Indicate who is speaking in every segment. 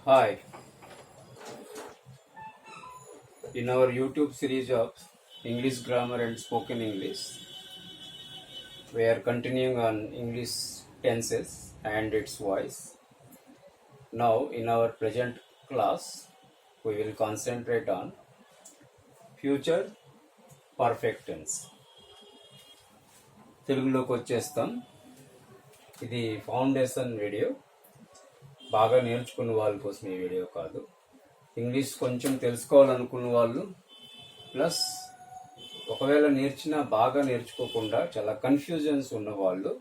Speaker 1: Hi, in our YouTube series of English grammar and spoken English, we are continuing on English tenses and its voice. Now, in our present class, we will concentrate on future perfect tense. తెలుగులోకి వచ్చేస్తాం. ఇది foundation video. బాగా నేర్చుకున్న వాళ్ళ కోసం ఈ video కాదు. English కొంచెం తెలుసుకోవాలనుకున్న వాళ్ళు ప్లస్ ఒకవేళ బాగా నేర్చుకోకుండా చాలా కన్ఫ్యూజన్స్ ఉన్న వాళ్ళు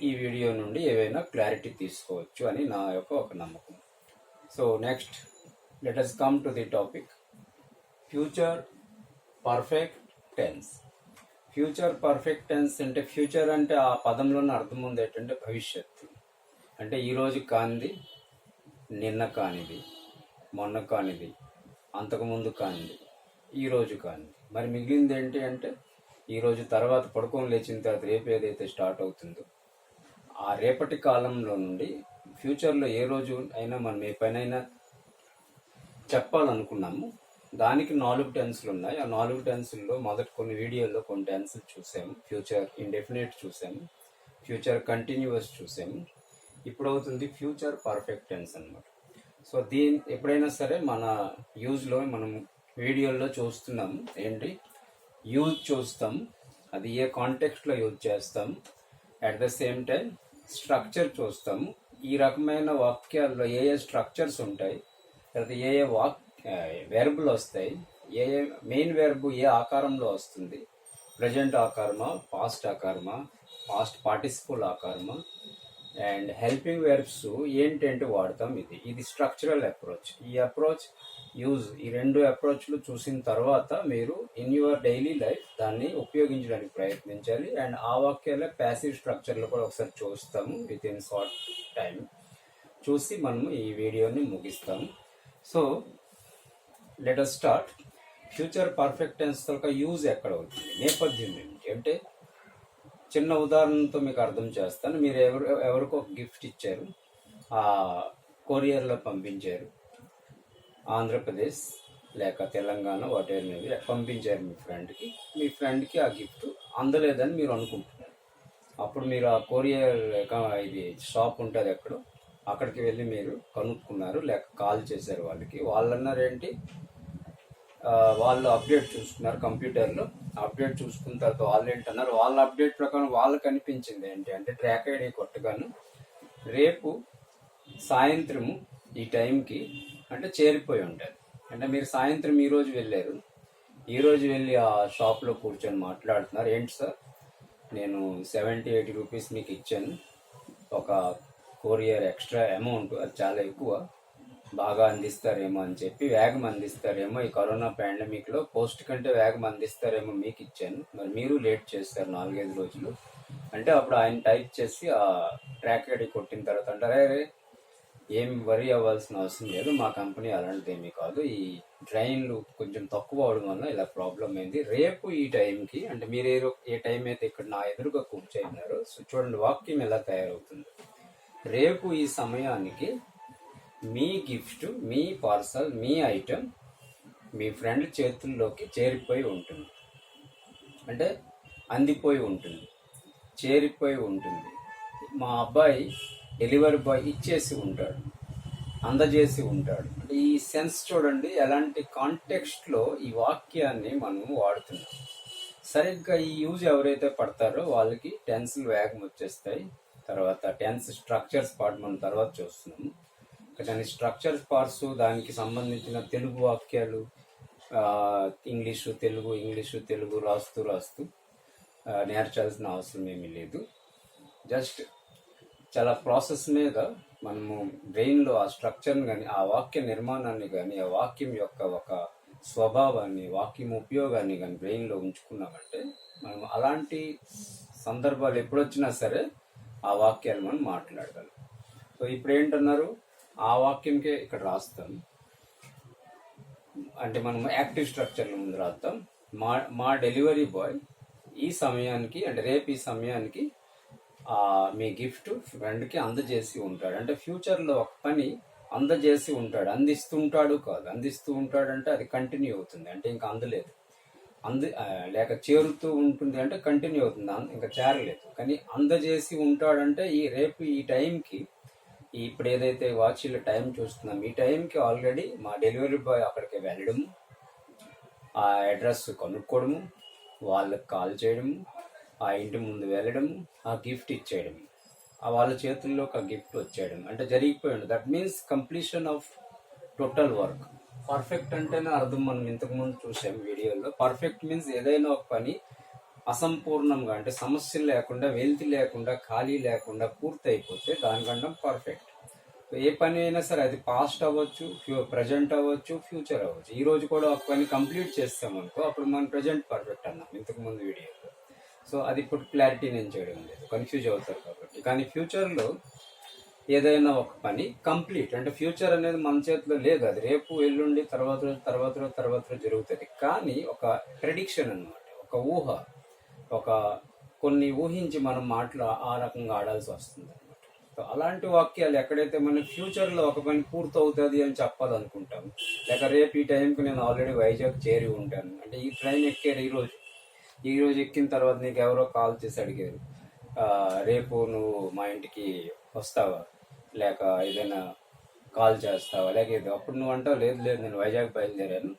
Speaker 1: ఈ వీడియో నుండి ఏవైనా క్లారిటీ తీసుకోవచ్చు అని నా యొక్క ఒక నమ్మకం. So next let us come to the topic future perfect tense. Future perfect tense అంటే ఫ్యూచర్ అంటే ఆ పదంలోనే అర్థం ఉంది ఏంటంటే భవిష్యత్తు. అంటే ఈరోజు కానిది, నిన్న కానిది, మొన్న కానిది, అంతకుముందు కానిది, ఈరోజు కానిది. మరి మిగిలింది ఏంటి అంటే ఈరోజు తర్వాత పడుకొని లేచిన తర్వాత రేపు ఏదైతే స్టార్ట్ అవుతుందో ఆ రేపటి కాలంలో నుండి ఫ్యూచర్లో ఏ రోజు అయినా మనం ఏ పనైనా చెప్పాలనుకున్నాము దానికి 4 టెన్స్లు ఉన్నాయి. ఆ 4 టెన్స్ల్లో మొదటి కొన్ని వీడియోల్లో కొన్ని టెన్స్లు చూసాము. ఫ్యూచర్ ఇండెఫినెట్ చూసాము, ఫ్యూచర్ కంటిన్యూస్ చూసాము. ఇప్పుడు అవుతుంది ఫ్యూచర్ పర్ఫెక్ట్ టెన్స్ అనమాట. సో ఎప్పుడైనా సరే మన యూజ్లో మనం వీడియోల్లో చూస్తున్నాము ఏంటి యూజ్ చూస్తాం, అది ఏ కాంటెక్స్ట్లో యూజ్ చేస్తాం, at the same time structure చూస్తాము. ఈ రకమైన వాక్యాల్లో ఏ స్ట్రక్చర్స్ ఉంటాయి, తర్వాత ఏ వెర్బులు వస్తాయి, ఏ మెయిన్ వెర్బు ఏ ఆకారంలో వస్తుంది, ప్రజెంట్ ఆకారమా, పాస్ట్ ఆకారమా, పాస్ట్ పార్టిసిపల్ ఆకారమా, అండ్ హెల్పింగ్ వెర్బ్స్ ఏంటంటే వాడతాం. ఇది స్ట్రక్చరల్ అప్రోచ్. ఈ అప్రోచ్ ఈ 2 అప్రోచ్లు చూసిన తర్వాత మీరు ఇన్ యువర్ డైలీ లైఫ్ దాన్ని ఉపయోగించడానికి ప్రయత్నించాలి. అండ్ ఆ వాక్యాలే ప్యాసివ్ స్ట్రక్చర్లో కూడా ఒకసారి చూస్తాము విత్ ఇన్ షార్ట్ టైం. చూసి మనము ఈ వీడియోని ముగిస్తాము. So let us start. Future perfect tense యొక్క యూజ్ ఎక్కడ అవుతుంది, నేపథ్యం ఏమిటి అంటే చిన్న ఉదాహరణతో మీకు అర్థం చేస్తాను. మీరు ఎవరికో గిఫ్ట్ ఇచ్చారు, ఆ కొరియర్లో పంపించారు, ఆంధ్రప్రదేశ్ లేక తెలంగాణ వాటెవర్ మీద పంపించారు మీ ఫ్రెండ్కి ఆ గిఫ్ట్ అందలేదని మీరు అనుకుంటున్నారు. అప్పుడు మీరు ఆ కొరియర్ షాప్ ఉంటుంది ఎక్కడో, అక్కడికి వెళ్ళి మీరు కనుక్కున్నారు లేక కాల్ చేశారు వాళ్ళు అన్నారు ఏంటి, వాళ్ళు అప్డేట్ చూసుకున్నారు కంప్యూటర్లో. అప్డేట్ చూసుకున్న తర్వాత వాళ్ళు ఏంటన్నారు, వాళ్ళ అప్డేట్ ప్రకారం వాళ్ళకి అనిపించింది ఏంటి అంటే ట్రాక్ ఐడి కొట్టగాను రేపు సాయంత్రము ఈ టైంకి అంటే చేరిపోయి ఉంటుంది. అంటే మీరు సాయంత్రం ఈరోజు వెళ్ళి ఆ షాప్లో కూర్చొని మాట్లాడుతున్నారు, ఏంటి సార్ నేను 70-80 రూపీస్ మీకు ఇచ్చాను, ఒక కొరియర్ ఎక్స్ట్రా అమౌంట్, అది చాలా ఎక్కువ, బాగా అందిస్తారేమో అని చెప్పి వేగం అందిస్తారేమో, ఈ కరోనా పాండమిక్లో పోస్ట్ కంటే వేగం అందిస్తారేమో మీకు ఇచ్చాను, మరి మీరు లేట్ చేస్తారు 4-5 రోజులు అంటే అప్పుడు ఆయన టైప్ చేసి ఆ ట్రాక్ ఐడి కొట్టిన తర్వాత అంటారే ఏం వరీ అవ్వాల్సిన అవసరం లేదు, మా కంపెనీ అలాంటిదేమీ కాదు, ఈ ట్రైన్లు కొంచెం తక్కువ అవడం వల్ల ఇలా ప్రాబ్లం అయింది, రేపు ఈ టైంకి అంటే మీరు ఏ టైం అయితే ఇక్కడ నా ఎదురుగా కూర్చోయినారో సో చూడండి వాక్యం ఎలా తయారవుతుంది. రేపు ఈ సమయానికి మీ గిఫ్ట్, మీ పార్సల్, మీ ఐటెం మీ ఫ్రెండ్ చేతుల్లోకి చేరిపోయి ఉంటుంది, అంటే అందిపోయి ఉంటుంది, చేరిపోయి ఉంటుంది. మా అబ్బాయి డెలివరీ బాయ్ ఇచ్చేసి ఉంటాడు, అందజేసి ఉంటాడు. ఈ సెన్స్ చూడండి, ఎలాంటి కాంటెక్స్ట్లో ఈ వాక్యాన్ని మనం వాడుతున్నాం. సరిగ్గా ఈ యూజ్ ఎవరైతే పడతారో వాళ్ళకి టెన్స్లు వేగం వచ్చేస్తాయి. తర్వాత టెన్స్ స్ట్రక్చర్స్ పార్ట్ మనం తర్వాత చూస్తున్నాము. దాని స్ట్రక్చర్ పార్ట్స్, దానికి సంబంధించిన తెలుగు వాక్యాలు ఇంగ్లీషు తెలుగు రాస్తూ నేర్చాల్సిన అవసరం ఏమీ లేదు. జస్ట్ చాలా ప్రాసెస్ మీద మనము బ్రెయిన్లో ఆ స్ట్రక్చర్ని కానీ, ఆ వాక్య నిర్మాణాన్ని కానీ, ఆ వాక్యం యొక్క ఒక స్వభావాన్ని, వాక్యం ఉపయోగాన్ని కానీ బ్రెయిన్లో ఉంచుకున్నామంటే మనం అలాంటి సందర్భాలు ఎప్పుడొచ్చినా సరే ఆ వాక్యాలు మనం మాట్లాడగలం. సో ఇప్పుడు ఏంటన్నారు, ఆ వాక్యంకే ఇక్కడ రాస్తాం. అంటే మనం యాక్టివ్ స్ట్రక్చర్లో ముందు రాస్తాం. మా డెలివరీ బాయ్ ఈ సమయానికి అంటే రేపు ఈ సమయానికి మీ గిఫ్ట్ ఫ్రెండ్కి అందజేసి ఉంటాడు. అంటే ఫ్యూచర్లో ఒక పని అందజేసి ఉంటాడు, అందిస్తుంటాడు కాదు, అందిస్తూ ఉంటాడు అంటే అది కంటిన్యూ అవుతుంది, అంటే ఇంకా అందలేదు. లేక చేరుతూ ఉంటుంది అంటే కంటిన్యూ అవుతుంది, ఇంకా చేరలేదు. కానీ అందజేసి ఉంటాడంటే రేపు ఈ టైంకి, ఇప్పుడు ఏదైతే వాచ్లో టైం చూస్తున్నాం ఈ టైంకి ఆల్రెడీ మా డెలివరీ బాయ్ అక్కడికి వెళ్ళడము, ఆ అడ్రస్ కనుక్కోవడము, వాళ్ళకి కాల్ చేయడము, ఆ ఇంటి ముందు వెళ్ళడము, ఆ గిఫ్ట్ ఇచ్చేయడము, వాళ్ళ చేతుల్లోకి ఆ గిఫ్ట్ వచ్చేయడం అంటే జరిగిపోయాడు. That means completion of total work. Perfect అంటేనే అర్థం, మనం ఇంతకుముందు చూసాం వీడియోలో. పర్ఫెక్ట్ మీన్స్ ఏదైనా ఒక పని అసంపూర్ణంగా, అంటే సమస్యలు లేకుండా, వెలితి లేకుండా, ఖాళీ లేకుండా పూర్తి అయిపోతే దానికన్నా పర్ఫెక్ట్. ఏ పని అయినా సరే, అది పాస్ట్ అవ్వచ్చు, ప్రజెంట్ అవ్వచ్చు, ఫ్యూచర్ అవ్వచ్చు. ఈ రోజు కూడా ఒక పని కంప్లీట్ చేస్తామనుకో, అప్పుడు మనం ప్రజెంట్ పర్ఫెక్ట్ అన్నాం ఇంతకుముందు వీడియోలో. సో అది ఇప్పుడు క్లారిటీ నేను చేయడం లేదు, కన్ఫ్యూజ్ అవుతారు కాబట్టి. కానీ ఫ్యూచర్లో ఏదైనా ఒక పని కంప్లీట్, అంటే ఫ్యూచర్ అనేది మన చేతిలో లేదు, అది రేపు, ఎల్లుండి, తర్వాత జరుగుతుంది. కానీ ఒక ప్రెడిక్షన్ అన్నమాట, ఒక ఊహ, ఒక కొన్ని ఊహించి మనం ఆ రకంగా ఆడాల్సి వస్తుంది అనమాట. సో అలాంటి వాక్యాలు ఎక్కడైతే మనం ఫ్యూచర్లో ఒక పని పూర్తవుతుంది అని చెప్పాలనుకుంటాం, లేక రేపు ఈ టైంకి నేను ఆల్రెడీ వైజాగ్ చేరి ఉంటాను అంటే, ఈ ట్రైన్ ఎక్కారు ఈరోజు ఎక్కిన తర్వాత నీకు ఎవరో కాల్ చేసి అడిగారు, రేపు నువ్వు మా ఇంటికి వస్తావా, లేక ఏదైనా కాల్ చేస్తావా, లేక ఏదో. అప్పుడు నువ్వు అంటావు, లేదు నేను వైజాగ్ బయలుదేరాను,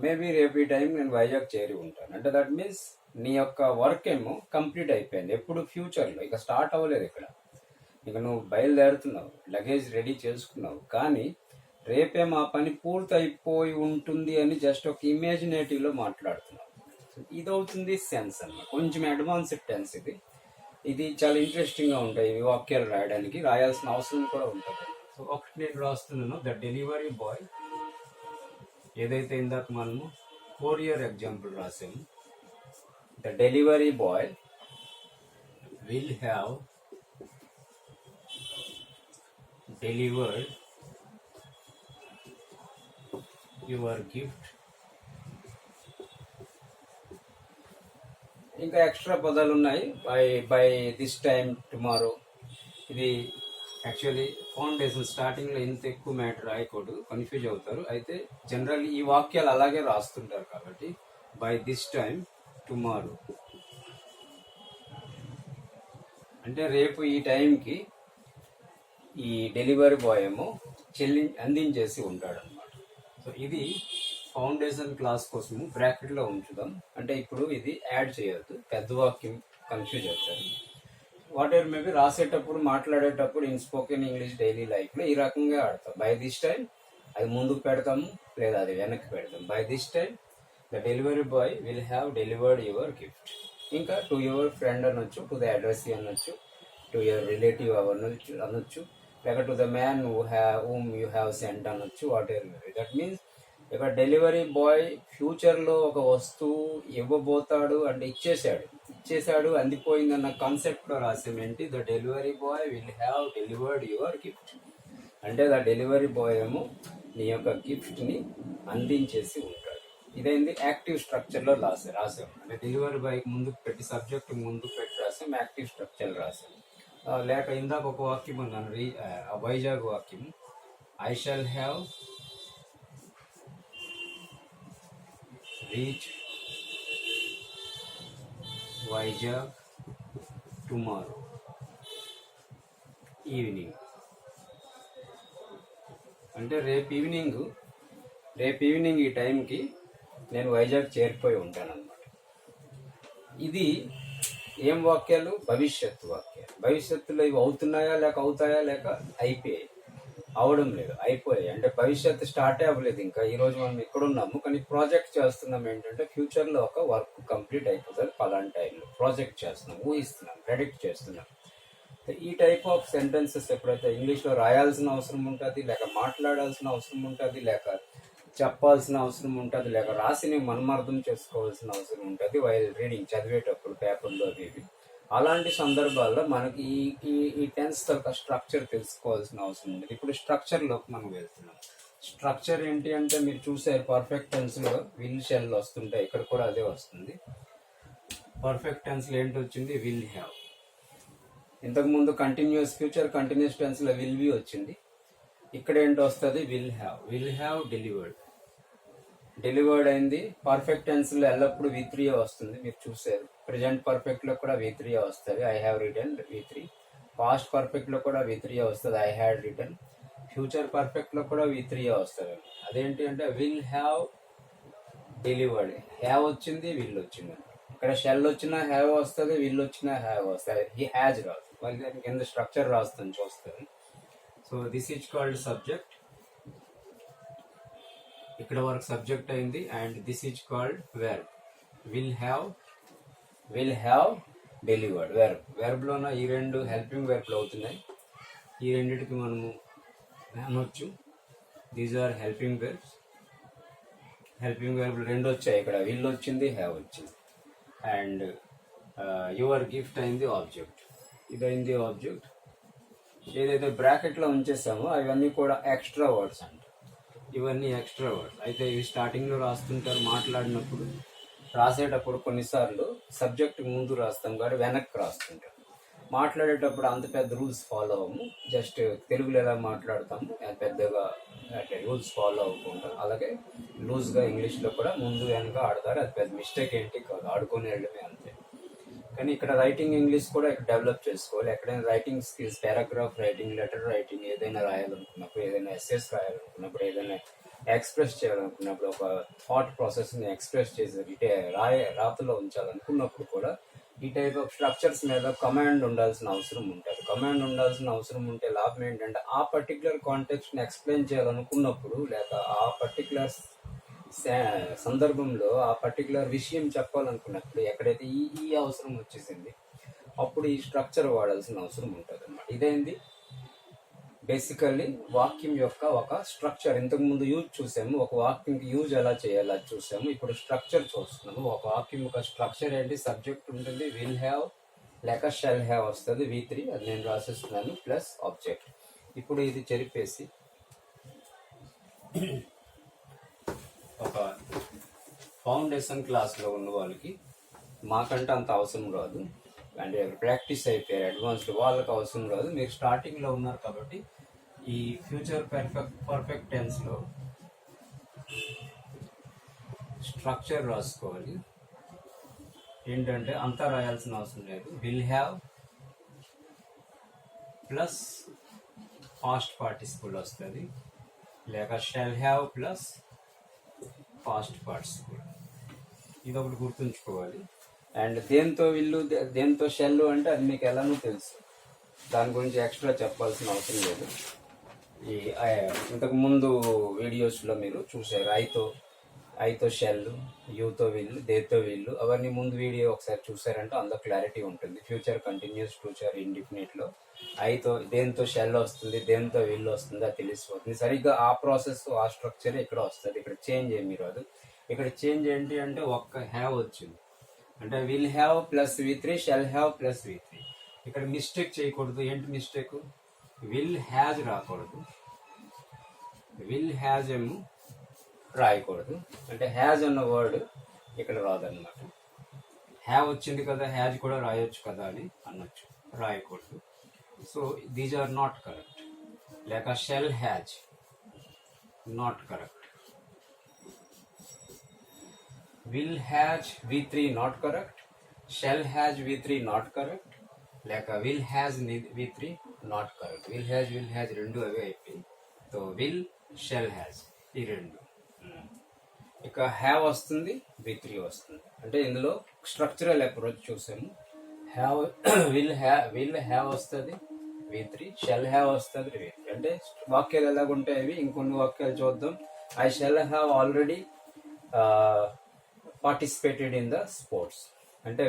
Speaker 1: మేబీ రేపు ఈ టైం నేను వైజాగ్ చేరి ఉంటాను అంటే, దట్ మీన్స్ నీ యొక్క వర్క్ ఏమో కంప్లీట్ అయిపోయింది. ఎప్పుడు ఫ్యూచర్లో, ఇక స్టార్ట్ అవ్వలేదు ఇక్కడ. ఇక నువ్వు బయలుదేరుతున్నావు, లగేజ్ రెడీ చేసుకున్నావు, కానీ రేపేమో ఆ పని పూర్తి అయిపోయి ఉంటుంది అని జస్ట్ ఒక ఇమేజినేటివ్లో మాట్లాడుతున్నావు. ఇది అవుతుంది సెన్స్ అన్నమాట, కొంచెం అడ్వాన్స్డ్ టెన్స్ ఇది చాలా ఇంట్రెస్టింగ్గా ఉంటాయి ఈ వాక్యాలు రాయడానికి, రాయాల్సిన అవసరం కూడా ఉంటుంది. సో ఒకటి నేను రాస్తున్నాను, ద డెలివరీ బాయ్. ఏదైతే ఇందాక మనము 4 year ఎగ్జాంపుల్ రాసాము, the delivery boy will have delivered your gift. ఇంకా ఎక్స్ట్రా పదాలు ఉన్నాయి, బై దిస్ టైమ్ టుమారో. ఇది యాక్చువల్లీ ఫౌండేషన్ స్టార్టింగ్లో ఇంత ఎక్కువ మ్యాటర్ రాయకూడదు, కన్ఫ్యూజ్ అవుతారు. అయితే జనరల్లీ ఈ వాక్యాలు అలాగే రాస్తుంటారు కాబట్టి, బై దిస్ టైమ్ టుమారో అంటే రేపు ఈ టైంకి ఈ డెలివరీ బాయ్ ఏమో అందించేసి ఉంటాడు అనమాట. సో ఇది ఫౌండేషన్ క్లాస్ కోసము బ్రాకెట్లో ఉంచుదాం, అంటే ఇప్పుడు ఇది యాడ్ చేయొద్దు, పెద్ద వాక్యం కన్ఫ్యూజ్ అవుతారు. వాట్ ఎవర్ మేబీ రాసేటప్పుడు, మాట్లాడేటప్పుడు ఇన్ స్పోకెన్ ఇంగ్లీష్ డైలీ లైఫ్లో ఈ రకంగా ఆడతాం. బై దిస్ టైం అది ముందుకు పెడతాము, లేదా అది వెనక్కి పెడతాం. By this time the delivery boy will have delivered your gift. ఇంకా టు యువర్ ఫ్రెండ్ అనొచ్చు, టు ద అడ్రస్ అనొచ్చు, టు యువర్ రిలేటివ్ అనొచ్చు, లేక to the man whom you have sent అనొచ్చు, whatever maybe. That means ఇక్కడ delivery boy ఫ్యూచర్లో ఒక వస్తువు ఇవ్వబోతాడు అంటే ఇచ్చేసాడు అందిపోయిందన్న కాన్సెప్ట్లో రాసామేంటి, the delivery boy will have delivered your gift. అంటే ద డెలివరీ బాయ్ ఏమో నీ యొక్క గిఫ్ట్ని అందించేసి ఉంటాడు. ఇదైంది యాక్టివ్ స్ట్రక్చర్లో రాసాం, అంటే డెలివరీ బాయ్కి ముందుకు పెట్టి, సబ్జెక్ట్ ముందుకు పెట్టి రాసాం, యాక్టివ్ స్ట్రక్చర్ రాసాం. లేక ఇందాక ఒక వాక్యం ఉన్నాను, వైజాగ్ వాక్యం, I shall have reach Vizag tomorrow evening. అంటే రేపు ఈవినింగ్ ఈ టైంకి నేను వైజాగ్ చేరిపోయి ఉంటాను అన్నమాట. ఇది ఏం వాక్యాలు? భవిష్యత్తు వాక్యాలు. భవిష్యత్తులో ఇవి అవుతున్నాయా, లేక అవుతాయా, లేక అయిపోయాయి? అవడం లేదు, అయిపోయాయి. అంటే భవిష్యత్తు స్టార్టే అవ్వలేదు ఇంకా. ఈరోజు మనం ఎక్కడున్నాము, కానీ ప్రాజెక్ట్ చేస్తున్నాం ఏంటంటే ఫ్యూచర్లో ఒక వర్క్ కంప్లీట్ అయిపోతుంది పలానా టైంలో. ప్రాజెక్ట్ చేస్తున్నాం, ఊహిస్తున్నాం, ప్రెడిక్ట్ చేస్తున్నాం. ఈ టైప్ ఆఫ్ సెంటెన్సెస్ ఎప్పుడైతే ఇంగ్లీష్లో రాయాల్సిన అవసరం ఉంటుంది, లేక మాట్లాడాల్సిన అవసరం ఉంటుంది, లేక చెప్పాల్సిన అవసరం ఉంటుంది, లేక రాసిని మనం అర్థం చేసుకోవాల్సిన అవసరం ఉంటుంది వైల్ రీడింగ్, చదివేటప్పుడు పేపర్లో అవి. అలాంటి సందర్భాల్లో మనకి ఈ టెన్స్ యొక్క స్ట్రక్చర్ తెలుసుకోవాల్సిన అవసరం ఉంది. ఇప్పుడు స్ట్రక్చర్లోకి మనం వెళ్తున్నాం. స్ట్రక్చర్ ఏంటి అంటే, మీరు చూసారు పర్ఫెక్ట్ టెన్స్లో విల్ షెల్ వస్తుంటాయి, ఇక్కడ కూడా అదే వస్తుంది. పర్ఫెక్ట్ టెన్స్లో ఏంటి వచ్చింది? Will have. ఇంతకుముందు కంటిన్యూస్ ఫ్యూచర్ కంటిన్యూస్ టెన్స్లో విల్ బి వచ్చింది. ఇక్కడ ఏంటి వస్తుంది, విల్ హ్యావ్ డెలివర్డ్ అయింది. పర్ఫెక్ట్ టెన్స్ లో ఎల్లప్పుడు V3 వస్తుంది, మీరు చూసారు. ప్రెజెంట్ పర్ఫెక్ట్ లో కూడా V3 వస్తుంది, I have return V3. Past perfect లో కూడా V3 వస్తుంది, I had written. Future perfect లో కూడా V3 వస్తుంది. అదేంటి అంటే విల్ హ్యావ్ డెలివర్డ్, హ్యావ్ వచ్చింది, విల్ వచ్చింది. ఇక్కడ షెల్ వచ్చినా హ్యావ్ వస్తుంది, విల్ వచ్చినా హ్యావ్ వస్తుంది, హీ హ్యాజ్ రాదు. మళ్ళీ దాని కింద స్ట్రక్చర్ రాస్తుంది, చూస్తుంది. So this is called subject. ఇక్కడ వరకు సబ్జెక్ట్ అయింది. And this is called verb. Will have delivered verb లోన ఈ రెండు హెల్పింగ్ వెర్బ్లు అవుతున్నాయి. ఈ రెండింటికి మనము అనొచ్చు these are helping verbs. Helping వెర్బ్లు రెండు వచ్చాయి, ఇక్కడ విల్ వచ్చింది, హ్యావ్ వచ్చింది. అండ్ యువర్ గిఫ్ట్ అయింది ఆబ్జెక్ట్, ఇదైంది ఆబ్జెక్ట్. ఏదైతే బ్రాకెట్లో ఉంచేసామో అవన్నీ కూడా ఎక్స్ట్రా వర్డ్స్ అంట. ఇవన్నీ ఎక్స్ట్రా వర్డ్స్ అయితే ఇవి స్టార్టింగ్లో రాస్తుంటారు. మాట్లాడినప్పుడు రాసేటప్పుడు కొన్నిసార్లు సబ్జెక్ట్ ముందు రాస్తాం కానీ వెనక్కి రాస్తుంటాం. మాట్లాడేటప్పుడు అంత పెద్ద రూల్స్ ఫాలో అవ్వము, జస్ట్ తెలుగులో ఎలా మాట్లాడతాము పెద్దగా రూల్స్ ఫాలో అవ్వకుండా, అలాగే లూజ్గా ఇంగ్లీష్లో కూడా ముందు వెనక ఆడతారు. అది పెద్ద మిస్టేక్ ఏంటి కాదు, ఆడుకొని వెళ్ళడమే అంతే. కానీ ఇక్కడ రైటింగ్ ఇంగ్లీష్ కూడా ఇక్కడ డెవలప్ చేసుకోవాలి. ఎక్కడైనా writing skills, paragraph writing, letter writing, ఏదైనా రాయాలనుకున్నప్పుడు, ఏదైనా ఎస్ఎస్ రాయాలనుకున్నప్పుడు, ఏదైనా ఎక్స్ప్రెస్ చేయాలనుకున్నప్పుడు, ఒక థాట్ ప్రాసెస్ని ఎక్స్ప్రెస్ చేసి రాతలో ఉంచాలనుకున్నప్పుడు కూడా ఈ టైప్ ఆఫ్ స్ట్రక్చర్స్ మీద కమాండ్ ఉండాల్సిన అవసరం ఉంటుంది. కమాండ్ ఉండాల్సిన అవసరం ఉంటే లాభం ఏంటంటే ఆ పర్టికులర్ కాంటెక్స్ట్ని ఎక్స్ప్లెయిన్ చేయాలనుకున్నప్పుడు, లేక ఆ పర్టికులర్ సందర్భంలో ఆ పర్టికులర్ విషయం చెప్పాలనుకున్నప్పుడు ఎక్కడైతే ఈ అవసరం వచ్చేసింది అప్పుడు ఈ స్ట్రక్చర్ వాడాల్సిన అవసరం ఉంటుంది అన్నమాట. ఇదేంది బేసికల్లీ వాక్యం యొక్క ఒక స్ట్రక్చర్. ఇంతకుముందు యూజ్ చూసాము, ఒక వాక్యంకి యూజ్ ఎలా చేయాలి అది చూసాము. ఇప్పుడు స్ట్రక్చర్ చూస్తున్నాము. ఒక వాక్యం యొక్క స్ట్రక్చర్ ఏంటి, సబ్జెక్ట్ ఉంటుంది, విల్ హ్యావ్ లేక షెల్ హ్యావ్ వస్తుంది, V3 అది నేను రాసిస్తున్నాను, ప్లస్ ఆబ్జెక్ట్. ఇప్పుడు ఇది చెరిపేసి ఒక ఫౌండేషన్ క్లాస్లో ఉన్న వాళ్ళకి, మాకంటే అంత అవసరం రాదు, అంటే ప్రాక్టీస్ అయిపోయారు అడ్వాన్స్డ్, వాళ్ళకి అవసరం రాదు. మీరు స్టార్టింగ్లో ఉన్నారు కాబట్టి ఈ ఫ్యూచర్ పర్ఫెక్ట్ టెన్స్లో స్ట్రక్చర్ రాసుకోవాలి. ఏంటంటే అంతా రాయాల్సిన అవసరం లేదు. Will have plus past participle వస్తుంది, లేక shall have plus past participle. ఇది ఒకటి గుర్తుంచుకోవాలి. అండ్ దేంతో విల్లు, దేంతో షెల్ అంటే అది మీకు ఎలానో తెలుసు, దాని గురించి ఎక్స్ట్రా చెప్పాల్సిన అవసరం లేదు. ఈ ఇంతకుముందు వీడియోస్లో మీరు చూసారు, ఐతో షెల్, యూతో విల్లు, దేతో విల్లు, అవన్నీ ముందు వీడియో ఒకసారి చూసారంటే అందులో క్లారిటీ ఉంటుంది. ఫ్యూచర్ కంటిన్యూస్, ఫ్యూచర్ ఇండిఫినిట్లో దేంతో షెల్ వస్తుంది, దేంతో విల్లు వస్తుంది అది తెలిసిపోతుంది. సరిగ్గా ఆ ప్రాసెస్, ఆ స్ట్రక్చర్ ఇక్కడ వస్తుంది. ఇక్కడ చేంజ్ ఏమీ రాదు. ఇక్కడ చేంజ్ ఏంటి అంటే ఒక్క హ్యావ్ వచ్చింది, అంటే will have plus V3, shall have plus V3. ఇక్కడ మిస్టేక్ చేయకూడదు. ఏంటి మిస్టేక్, విల్ హ్యాజ్ రాకూడదు, విల్ హ్యాజ్ ఏమో రాయకూడదు. అంటే హ్యాజ్ అన్న వర్డ్ ఇక్కడ రాదన్నమాట. హ్యావ్ వచ్చింది కదా, హ్యాజ్ కూడా రాయొచ్చు కదా అని అనొచ్చు, రాయకూడదు. So these are not correct. లేక shall has not correct, will has V3 not correct, shall has V3 not correct, లేక will has V3 not correct. Will has రెండు అవే అయిపోయి. సో విల్, షెల్ హ్యాజ్ ఈ రెండు. ఇక హ్యావ్ వస్తుంది, V3 వస్తుంది. అంటే ఇందులో స్ట్రక్చరల్ అప్రోచ్ చూసాము. విల్ హ్యావ్ వస్తుంది, V3, షెల్ హ్యావ్ వస్తుంది, V3. అంటే వాక్యాలు ఎలాగుంటాయి అవి ఇంకొన్ని వాక్యాలు చూద్దాం. I shall have already participated in the sports. అంటే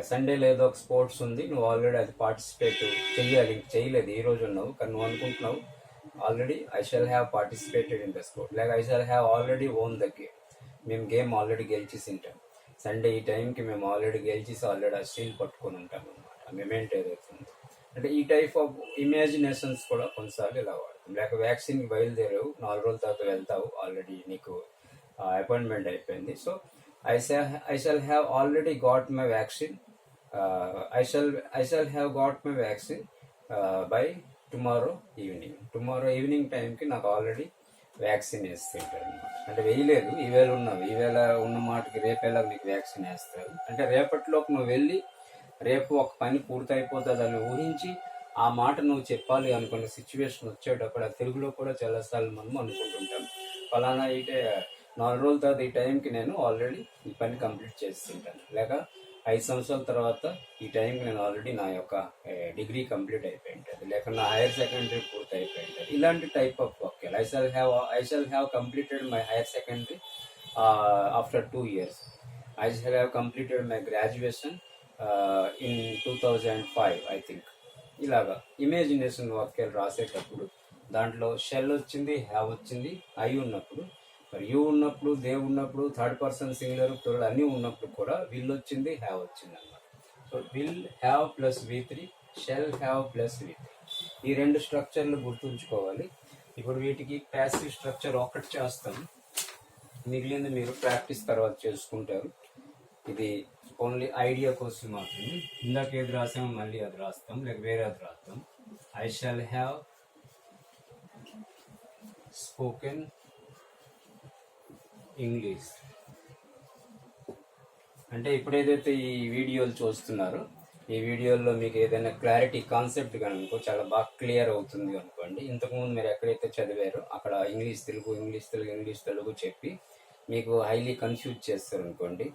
Speaker 1: సండేలో ఏదో ఒక స్పోర్ట్స్ ఉంది, నువ్వు ఆల్రెడీ అది పార్టిసిపేట్ చెయ్యాలి, చేయలేదు, ఈ రోజు ఉన్నావు కానీ నువ్వు అనుకుంటున్నావు already I shall have participated in the sport. లేక I shall have already won the game, మేము గేమ్ ఆల్రెడీ గెలిచేసి ఉంటాం. సండే ఈ టైంకి మేము ఆల్రెడీ గెలిచేసి ఆల్రెడీ ఆ స్టీల్ పట్టుకొని ఉంటాం అనమాట, మెమెంట్ ఏదైతే ఉందో. అంటే ఈ టైప్ ఆఫ్ ఇమాజినేషన్స్ కూడా కొన్నిసార్లు ఇలా వాడతాం. లేక వ్యాక్సిన్కి బయలుదేరావు, 4 రోజుల తర్వాత వెళ్తావు, ఆల్రెడీ నీకు అపాయింట్మెంట్ అయిపోయింది. So I shall have already got my vaccine. I shall have got my vaccine by tomorrow evening టైంకి నాకు ఆల్రెడీ వ్యాక్సిన్ వేస్తుంటారు అనమాట. అంటే వేయలేదు, ఈవేళ ఉన్న మాటకి రేపేలా మీకు వ్యాక్సిన్ వేస్తారు. అంటే రేపటిలోకి నువ్వు వెళ్ళి రేపు ఒక పని పూర్తయిపోతుంది అని ఊహించి ఆ మాట నువ్వు చెప్పాలి అనుకున్న సిచ్యువేషన్ వచ్చేటప్పుడు ఆ తెలుగులో కూడా చాలాసార్లు మనం అనుకుంటుంటాం, ఫలానా అయితే 4 రోజుల తర్వాత ఈ టైంకి నేను ఆల్రెడీ ఈ పని కంప్లీట్ చేస్తుంటాను, లేక 5 సంవత్సరాల తర్వాత ఈ టైంకి నేను ఆల్రెడీ నా యొక్క డిగ్రీ కంప్లీట్ అయిపోయి ఉంటుంది, లేక నా హైయర్ సెకండరీ పూర్తి అయిపోయి ఉంటుంది. ఇలాంటి టైప్ ఆఫ్ వాక్యాలు I shall have completed my higher secondary after 2 years. I shall have completed my graduation in 2005 I think. ఇలాగా ఇమేజినేషన్ వాక్యాలు రాసేటప్పుడు దాంట్లో షెల్ వచ్చింది, హ్యావ్ వచ్చింది, ఐ ఉన్నప్పుడు, మరి యూ ఉన్నప్పుడు, దే ఉన్నప్పుడు, థర్డ్ పర్సన్ సింగులర్ ప్లూరల్ అన్నీ ఉన్నప్పుడు కూడా విల్ వచ్చింది, హ్యావ్ వచ్చింది అన్నమాట. So will have plus V3, shall have plus V3, ఈ 2 స్ట్రక్చర్లు గుర్తుంచుకోవాలి. ఇప్పుడు వీటికి ప్యాసివ్ స్ట్రక్చర్ ఒకటి చేస్తాం, మిగిలింది మీరు ప్రాక్టీస్ తర్వాత చేసుకుంటారు. ఇది ఓన్లీ ఐడియా కోసం మాత్రమే. ఇందాక ఏది రాసామో మళ్ళీ అది రాస్తాం, లేక వేరే అది రాస్తాం. I shall have spoken English. అంటే ఇప్పుడు ఏదైతే ఈ వీడియోలు చూస్తున్నారో ఈ వీడియోలో మీకు ఏదైనా క్లారిటీ కాన్సెప్ట్ కనుకో చాలా బాగా క్లియర్ అవుతుంది అనుకోండి. ఇంతకుముందు మీరు ఎక్కడైతే చదివారో అక్కడ ఇంగ్లీష్ తెలుగు చెప్పి మీకు హైలీ కన్ఫ్యూజ్ చేస్తారు అనుకోండి,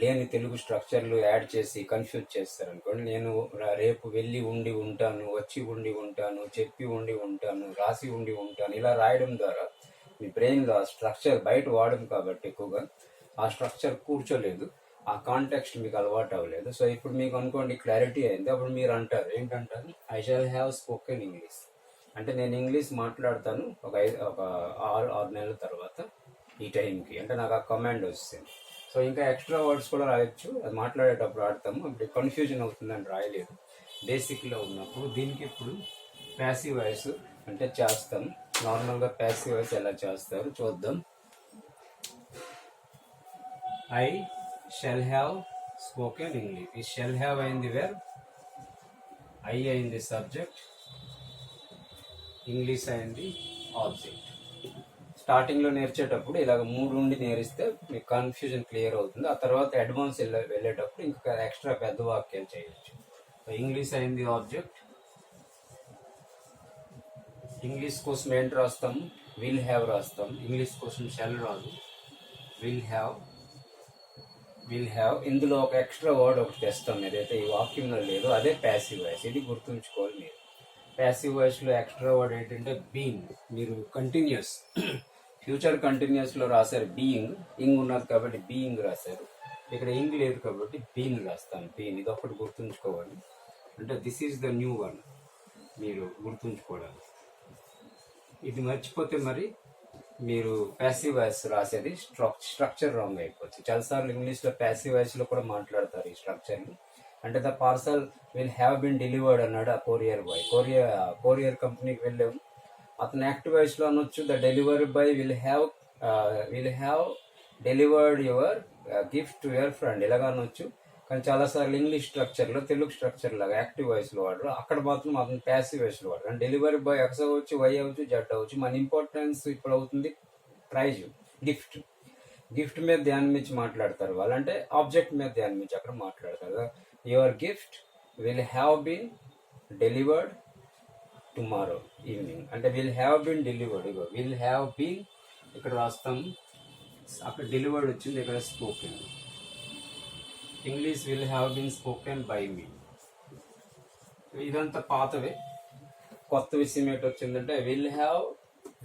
Speaker 1: లేని తెలుగు స్ట్రక్చర్లు యాడ్ చేసి కన్ఫ్యూజ్ చేస్తారు అనుకోండి. నేను రేపు వెళ్ళి ఉండి ఉంటాను, వచ్చి ఉండి ఉంటాను, చెప్పి ఉండి ఉంటాను, రాసి ఉండి ఉంటాను, ఇలా రాయడం ద్వారా మీ బ్రెయిన్లో ఆ స్ట్రక్చర్ బయట వాడడం కాబట్టి ఎక్కువగా ఆ స్ట్రక్చర్ కూర్చోలేదు, ఆ కాంటెక్స్ట్ మీకు అలవాటు అవ్వలేదు. సో ఇప్పుడు మీకు అనుకోండి క్లారిటీ అయింది, అప్పుడు మీరు అంటారు ఏంటంటారు, I shall have spoken English. అంటే నేను ఇంగ్లీష్ మాట్లాడతాను ఒక 6 నెలల తర్వాత ఈ టైంకి, అంటే నాకు ఆ కమాండ్ వస్తుంది. సో ఇంకా ఎక్స్ట్రా వర్డ్స్ కూడా రాయొచ్చు, అది మాట్లాడేటప్పుడు ఆడతాము, అప్పుడు కన్ఫ్యూజన్ అవుతుందని రాయలేదు బేసిక్లో ఉన్నప్పుడు. దీనికి ఇప్పుడు ప్యాసివ్ వాయిస్ అంటే చేస్తాం. నార్మల్గా ప్యాసివ్ వాయిస్ ఎలా చేస్తారు చూద్దాం. I shall have spoken English. ఈ షెల్ హ్యావ్ అయింది వెర్బ్, ఐ అయింది సబ్జెక్ట్, ఇంగ్లీష్ అయింది ఆబ్జెక్ట్. స్టార్టింగ్లో నేర్చేటప్పుడు ఇలాగ 3 నుండి నేర్స్తే మీకు కన్ఫ్యూజన్ క్లియర్ అవుతుంది. ఆ తర్వాత అడ్వాన్స్ వెళ్ళేటప్పుడు ఇంకా ఎక్స్ట్రా పెద్ద వాక్యాలు చేయొచ్చు. ఇంగ్లీష్ అయింది ఆబ్జెక్ట్. ఇంగ్లీష్ కోసం ఏంటి రాస్తాము, విల్ హ్యావ్ రాస్తాం. ఇంగ్లీష్ కోసం షెల్ రాదు, విల్ హ్యావ్. ఇందులో ఒక ఎక్స్ట్రా వర్డ్ ఒకటి తెస్తాం, ఏదైతే ఈ వాక్యంలో లేదో అదే ప్యాసివ్ వాయిస్. ఇది గుర్తుంచుకోవాలి మీరు. ప్యాసివ్ వాయిస్లో ఎక్స్ట్రా వర్డ్ ఏంటంటే బీయింగ్. మీరు కంటిన్యూస్ ఫ్యూచర్ కంటిన్యూస్లో రాశారు బీయింగ్, ఇంగ్ ఉన్నది కాబట్టి బీయింగ్ రాశారు. ఇక్కడ ఇంగ్ లేదు కాబట్టి బీన్ రాస్తాను, బీన్. ఇది ఒకటి గుర్తుంచుకోవాలి. అంటే this is the new one, మీరు గుర్తుంచుకోవడానికి. ఇది మర్చిపోతే మరి మీరు ప్యాసివ్ వాయిస్ రాసేది స్ట్రక్చర్ రాంగ్ అయిపోతుంది. చాలాసార్లు ఇంగ్లీష్లో ప్యాసివ్ వాయిస్లో కూడా మాట్లాడతారు ఈ స్ట్రక్చర్ని. అంటే the parcel will have been delivered అన్నాడు ఆ కొరియర్ బాయ్. కొరియర్ కంపెనీకి వెళ్ళాము, అతను యాక్టివ్ వాయిస్లో అనొచ్చు the delivery boy will have delivered your gift to your friend, ఇలాగా అనొచ్చు. కానీ చాలాసార్లు ఇంగ్లీష్ స్ట్రక్చర్లో తెలుగు స్ట్రక్చర్ లాగా యాక్టివ్ వాయిస్లో వాడరు, అక్కడ మాత్రం అతను ప్యాసివ్ వాయిస్లో వాడరు. అండ్ డెలివరీ బాయ్ ఎక్స్ అవ్వచ్చు, వై అవ్వచ్చు, జెడ్ అవ్వచ్చు. మన ఇంపార్టెన్స్ ఇప్పుడు అవుతుంది ప్రైజ్, గిఫ్ట్ మీద ధ్యానం ఇచ్చి మాట్లాడతారు వాళ్ళు, అంటే ఆబ్జెక్ట్ మీద ధ్యానం ఇచ్చి అక్కడ మాట్లాడతారు. Your gift will have been delivered tomorrow evening, అంటే విల్ హ్యావ్ బీన్ డెలివర్డ్. ఇగో విల్ హ్యావ్ బీన్ ఇక్కడ రాస్తాం, అక్కడ డెలివర్డ్ వచ్చింది, ఇక్కడ spoken. English will have been spoken by me. ఇదంతా పాతవే. కొత్త విషయం ఏంటి వచ్చిందంటే will have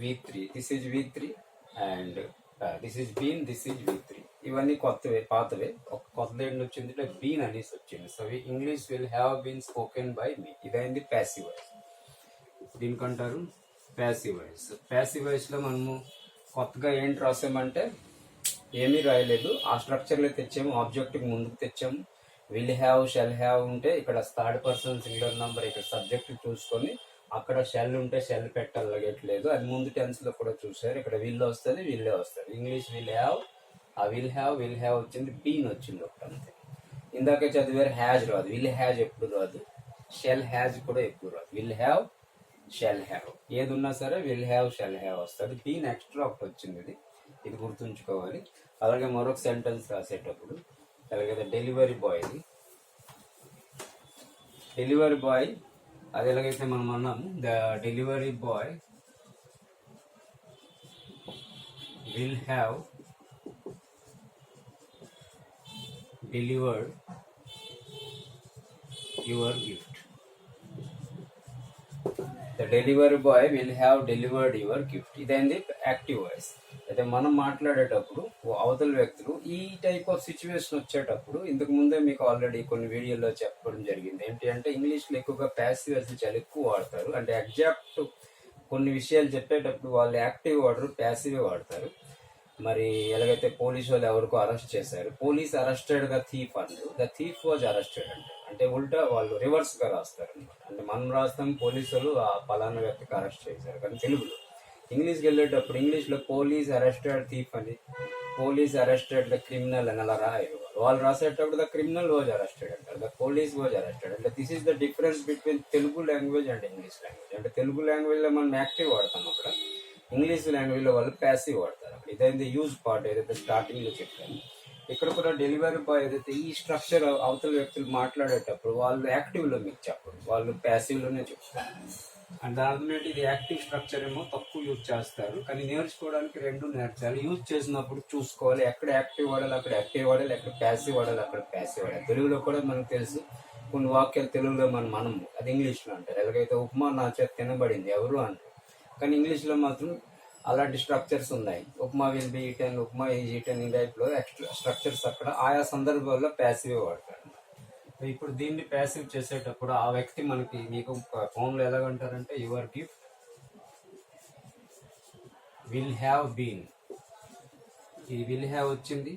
Speaker 1: V3, this is V3 and this is been, this is V3. ఇవన్నీ కొత్తవే, పాతవే. ఒక కొత్తది ఏంటి వచ్చిందంటే బీన్ అనేసి వచ్చింది. So English will have been spoken by me, ఇదైంది ప్యాసివ్ వాయిస్. దీనికంటారు ప్యాసివ్ వాయిస్. ప్యాసివ్ వాయిస్లో మనము కొత్తగా ఏంటి రాసామంటే ఏమీ రాయలేదు, ఆ స్ట్రక్చర్లో తెచ్చాము, ఆబ్జెక్ట్కి ముందుకు తెచ్చాము. విల్ హ్యావ్, షెల్ హ్యావ్ ఉంటే ఇక్కడ థర్డ్ పర్సన్ సింగులర్ నెంబర్, ఇక్కడ సబ్జెక్ట్ చూసుకొని అక్కడ షెల్ ఉంటే షెల్ పెట్టాలి, లగట్లేదు. అది ముందు టెన్స్లో కూడా చూసారు. ఇక్కడ విల్ వస్తుంది, విల్లే వస్తుంది. ఇంగ్లీష్ విల్ హ్యావ్, ఆ విల్ హ్యావ్ వచ్చింది, బీన్ వచ్చింది ఒకటి అంతే. ఇందాకే చదివారు హ్యాజ్ రాదు, విల్ హ్యాజ్ ఎప్పుడు రాదు, షెల్ హ్యాజ్ కూడా ఎప్పుడు రాదు. విల్ హ్యావ్, షెల్ హ్యావ్, ఏది ఉన్నా సరే విల్ హ్యావ్, షెల్ హ్యావ్ వస్తుంది. బీన్ ఎక్స్ట్రా ఒకటి వచ్చింది, ఇది గుర్తుంచుకోవాలి. అలాగే మరొక సెంటెన్స్ రాసేటప్పుడు అలాగే డెలివరీ బాయ్ది, డెలివరీ బాయ్ అది ఎలాగైతే మనం అన్నాము, the delivery boy will have delivered your gift. The delivery boy will have delivered your gift. ఇదైంది యాక్టివ్ వాయిస్. అయితే మనం మాట్లాడేటప్పుడు అవతల వ్యక్తులు ఈ టైప్ ఆఫ్ సిచ్యువేషన్ వచ్చేటప్పుడు, ఇంతకు ముందే మీకు ఆల్రెడీ కొన్ని వీడియోలో చెప్పడం జరిగింది. ఏంటి అంటే ఇంగ్లీష్లో ఎక్కువగా ప్యాసివ్ వాయిస్ చాలా ఎక్కువ వాడతారు. అంటే ఎగ్జాక్ట్ కొన్ని విషయాలు చెప్పేటప్పుడు వాళ్ళు యాక్టివ్ వాడరు, ప్యాసివ్ వాడతారు. మరి ఎలాగైతే పోలీసు వాళ్ళు ఎవరికో అరెస్ట్ చేశారు, పోలీస్ అరెస్టెడ్ ద థీఫ్ అన్నారు, ద థీఫ్ వాజ్ అరెస్టెడ్ అంటే ఉల్టా వాళ్ళు రివర్స్ గా రాస్తారు అనమాట. అంటే మనం రాస్తాం పోలీసు వాళ్ళు ఆ పలానా వ్యక్తికి అరెస్ట్ చేశారు, కానీ తెలుగులో. ఇంగ్లీష్కి వెళ్ళేటప్పుడు ఇంగ్లీష్లో పోలీస్ అరెస్టెడ్ థీఫ్ అని, పోలీస్ అరెస్టెడ్ ద క్రిమినల్ అని అలా రాయరు. వాళ్ళు రాసేటప్పుడు ద క్రిమినల్ వాజ్ అరెస్టెడ్ అంటారు, ద పోలీస్ వాజ్ అరెస్టెడ్. అంటే this is the difference between Telugu language and English language. అంటే తెలుగు లాంగ్వేజ్ లో మనం యాక్టివ్ వాడతాం, అక్కడ ఇంగ్లీష్ లాంగ్వేజ్ లో వాళ్ళు ప్యాసివ్ వాడతారు. ఇదైతే యూజ్ పార్ట్ ఏదైతే స్టార్టింగ్ లో చెప్పాను. ఇక్కడ కూడా డెలివరీ బాయ్ ఏదైతే ఈ స్ట్రక్చర్ అవతల వ్యక్తులు మాట్లాడేటప్పుడు వాళ్ళు యాక్టివ్ లో మీకు చెప్పరు, వాళ్ళు ప్యాసివ్ లోనే చెప్తారు. అండ్ దాని అర్థం ఏంటి, ఇది యాక్టివ్ స్ట్రక్చర్ ఏమో తక్కువ యూజ్ చేస్తారు, కానీ నేర్చుకోవడానికి రెండు నేర్చాలి. యూజ్ చేసినప్పుడు చూసుకోవాలి, ఎక్కడ యాక్టివ్ వాడాలి అక్కడ యాక్టివ్ వాడాలి, ఎక్కడ ప్యాసివ్ వాడాలి అక్కడ ప్యాసివ్ వాడాలి. తెలుగులో కూడా మనకు తెలుసు కొన్ని వాక్యాలు తెలుగులో మనం అది ఇంగ్లీష్లో అంటారు. ఎలాగైతే ఉప్మా నా చేత తినబడింది ఎవరు అంటారు, కానీ ఇంగ్లీష్లో మాత్రం అలాంటి స్ట్రక్చర్స్ ఉన్నాయి. Upma will be eaten, upma is eaten, ఈ టైప్లో ఎక్స్ట్రా స్ట్రక్చర్స్ అక్కడ ఆయా సందర్భాల్లో ప్యాసివ్ వాడతారు. ఇప్పుడు దీన్ని ప్యాసివ్ చేసేటప్పుడు ఆ వ్యక్తి మనకి మీకు ఫోన్లో ఎలాగంటారంటే your gift will have been. ఇది విల్ హ్యావ్ వచ్చింది,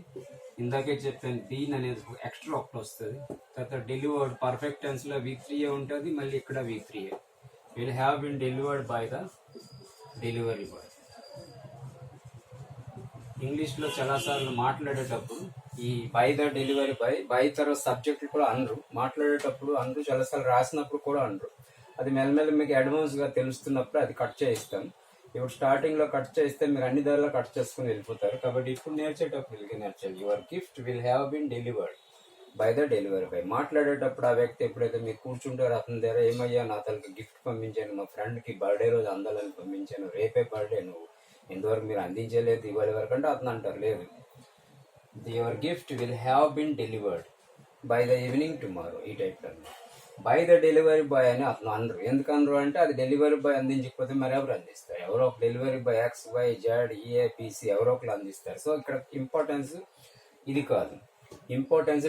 Speaker 1: ఇందాకే చెప్పాను బీన్ అనేది ఎక్స్ట్రా ఒకటి వస్తుంది. తర్వాత డెలివర్డ్ పర్ఫెక్ట్ టెన్స్లో V3 ఉంటుంది, మళ్ళీ ఇక్కడ V3. Will have been delivered by the delivery boy. ఇంగ్లీష్లో చాలాసార్లు మాట్లాడేటప్పుడు ఈ బై ద డెలివరీ బై తర్వాత సబ్జెక్టులు కూడా అనరు, మాట్లాడేటప్పుడు అనరు, చాలాసార్లు రాసినప్పుడు కూడా అనరు. అది మెల్లమెల్ల మీకు అడ్వాన్స్గా తెలుస్తున్నప్పుడు అది కట్ చేయిస్తాం. ఇప్పుడు స్టార్టింగ్లో కట్ చేస్తే మీరు అన్ని ధరలో కట్ చేసుకుని వెళ్ళిపోతారు. కాబట్టి ఇప్పుడు నేర్చేటప్పుడు ఇలాగే నేర్చాలి. Your gift will have been delivered by the delivery boy. మాట్లాడేటప్పుడు ఆ వ్యక్తి ఎప్పుడైతే మీరు కూర్చుంటారో అతని దగ్గర ఏమయ్యా నా తనకి గిఫ్ట్ పంపించాను, మా ఫ్రెండ్కి బర్త్డే రోజు అందాలని పంపించాను, రేపే బర్త్డే, నువ్వు ఇంతవరకు మీరు అందించలేదు ఇవాళ వరకు అంటే అతను అంటారు లేదు, your gift will have been delivered by the evening tomorrow, ఈ టైప్లో అన్నమాట. బై ద డెలివరీ బాయ్ అని అతను అనరు. ఎందుకు అనరు అంటే అది డెలివరీ బాయ్ అందించకపోతే మరి ఎవరు అందిస్తారు, ఎవరో ఒక డెలివరీ బాయ్ XYZ EAPC ఎవరో ఒకరు అందిస్తారు. సో ఇక్కడ ఇంపార్టెన్స్ ఇది కాదు, ఇంపార్టెన్స్